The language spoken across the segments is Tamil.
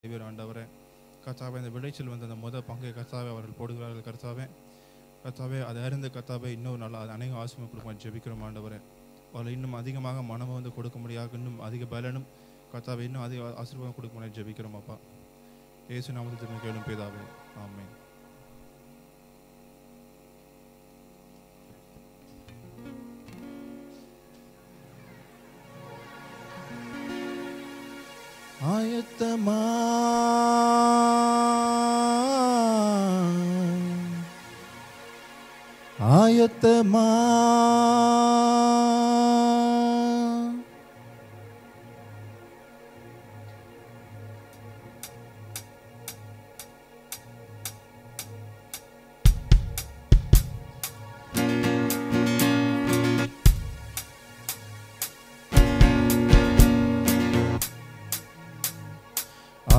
ஆண்டவரே கர்த்தாவே, இந்த விளைச்சல் வந்து அந்த முதல் பங்கை கர்த்தாவே அவர்கள் போடுகிறார்கள். கர்த்தாவே அதை அறிந்து கர்த்தாவே இன்னும் நல்லா அநேக ஆசீர்வாதம் கொடுக்க ஜெபிக்கிறோம் ஆண்டவரே. அவர்கள் இன்னும் அதிகமாக மனம் வந்து கொடுக்க முடியாது, இன்னும் அதிக பலனும் கர்த்தாவே இன்னும் அதிக ஆசீர்வாதம் கொடுக்க முடியாது ஜெபிக்கிறோம் அப்பா. இயேசு நாமத்தில் கேளும் பிதாவே, ஆமென். ஆயத்தமா ஆயத்தமா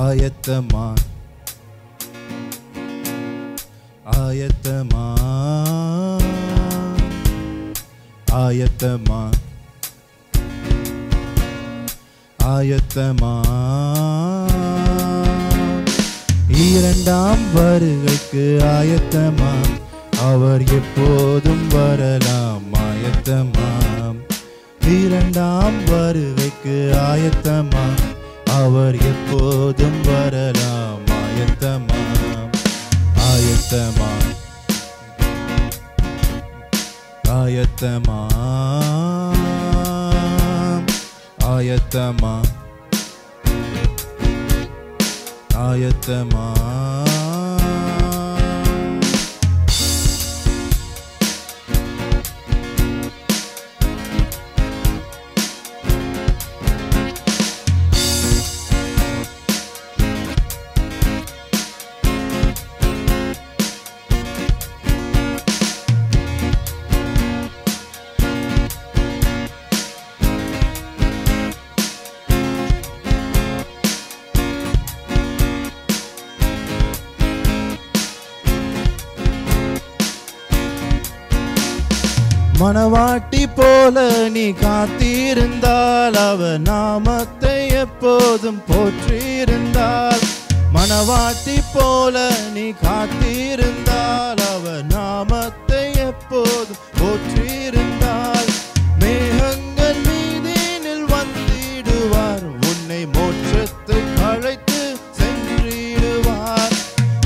ஆயத்தமா ஆயத்தமா ஆயத்தமா ஆயத்தமா இரண்டாம் வருகைக்கு ஆயத்தமா, அவர் எப்போதும் வரலாம் ஆயத்தமா. இரண்டாம் வருகைக்கு ஆயத்தமா, அவர் எப்போதும் வரலாம் ஆயத்தமா. ஆயத்தமா ஆயத்தமா ஆயத்தமா ஆயத்தமா மணவாட்டி போல நீ காத்திருந்தால், அவர் நாமத்தை எப்போதும் போற்றியிருந்தால். மணவாட்டி போல நீ காத்திருந்தால், அவர் நாமத்தை எப்போதும் போற்றியிருந்தால். மேகங்கள் மீதினில் வந்திடுவார், உன்னை மோட்சத்துக்கு அழைத்து சென்றிடுவார்.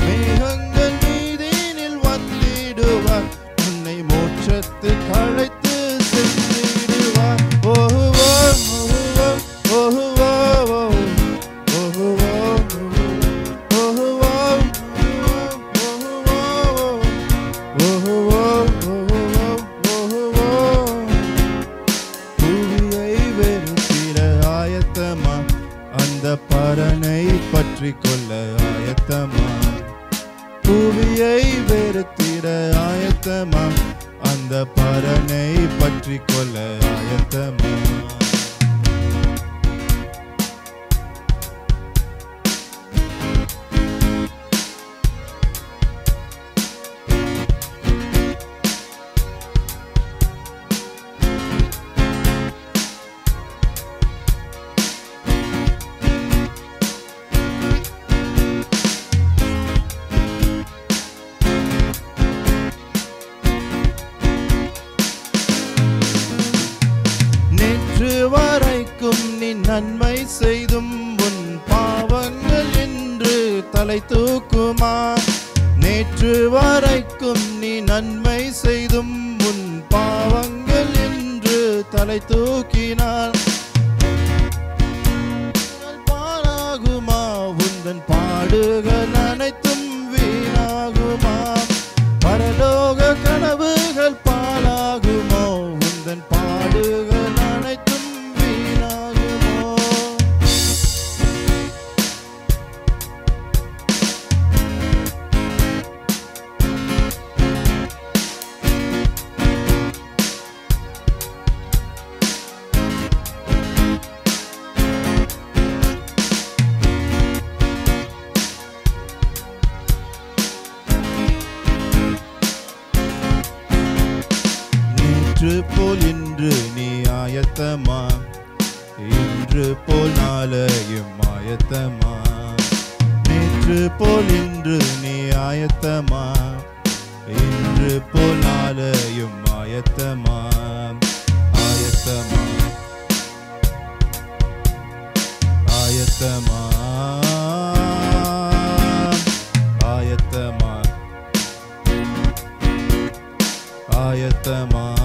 மேகங்கள் மீதினில் வந்திடுவார், உன்னை மோட்சத்துக்கு அழைத்து சென்றிடுவார். ஓஹுவோ ஓஹுவோ ஓஹுவோ ஓஹுவோ ஓஹுவோ ஓஹுவோ ஓஹுவோ. புவியை வெறுத்திட ஆயத்தமா, அந்த பரனை பற்றி கொள்ள ஆயத்தமா. புவியை வெறுத்திட ஆயத்தமா, அந்த பரனை பற்றி கொள்ள ஆயத்தமா. வரைக்கும் நீ நன்மை செய்தும் உன் பாவங்கள் என்று தலை தூக்குமா. நேற்று வரைக்கும் நீ நன்மை செய்தும் உன் பாவங்கள் என்று தலை தூக்கினார். பாழாகுமா உந்தன் பாடுகள் அனைத்தும் வீணாகுமா. பரலோக கனவுகள் பாழாகுமோ, உந்தன் பாடுகள் அனைத்தும் வீணாகுமோ. நேற்று போல் இன்று நீ ஆயத்தமா, இன்று போல் நாளையும் ஆயத்தமா. நேற்று போல் இன்று நீ ஆயத்தமா, இன்று போல் நாளையும் ஆயத்தமா, ஆயத்தமா, ஆயத்தமா, ஆயத்தமா, ஆயத்தமா.